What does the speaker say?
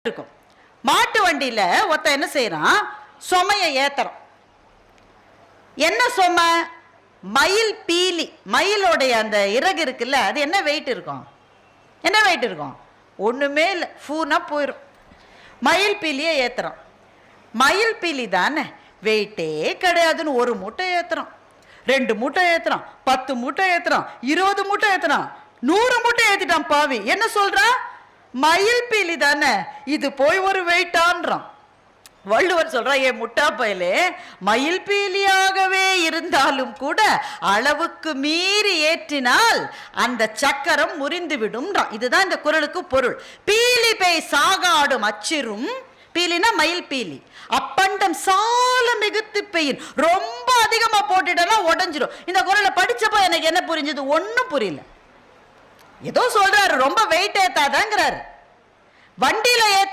இருக்கும். மாட்டு வண்டியில ஒருத்த என்ன செய்யறான், சுமைய ஏத்துறான். என்ன சுமை? மயில் பீலி. மயிலோடைய அந்த இறகு இருக்குல்ல, அது என்ன வெயிட் இருக்கும்? என்ன வெயிட் இருக்கும்? ஒண்ணுமே இல்லை, ஃபூனா போயிடும். மயில் பீலியை ஏத்துறான். மயில் பீலி தானே, வெயிட்டே கிடையாதுன்னு ஒரு மூட்டை ஏத்துறான், 2 மூட்டை ஏத்துறான், 10 மூட்டை ஏத்துறான், 20 மூட்டை ஏத்துறான், 100 மூட்டை ஏத்திட்டான் பாவி. என்ன சொல்றான்? மயில் பீலி தானே, இது போய் ஒரு வெயிட்டான்றான். வள்ளுவர் சொல்ற, ஏ முட்டா பயலே, மயில் பீலியாகவே இருந்தாலும் கூட அளவுக்கு மீறி ஏற்றினால் அந்த சக்கரம் முறிந்து விடும்ன்றான். இதுதான் இந்த குறளுக்கு பொருள். பீலி பேய் சாகாடும் அச்சிரும், பீலினா மயில் பீலி, அப்பண்டம் சால மிகுத்து பெயின், ரொம்ப அதிகமா போட்டுட்டா உடஞ்சிடும். இந்த குறளை படிச்சப்போ எனக்கு என்ன புரிஞ்சது? ஒன்னும் புரியல. ஏதோ சொல்றாரு, ரொம்ப வெயிட் ஏத்தாதாங்கிறாரு. வண்டியில ஏத்த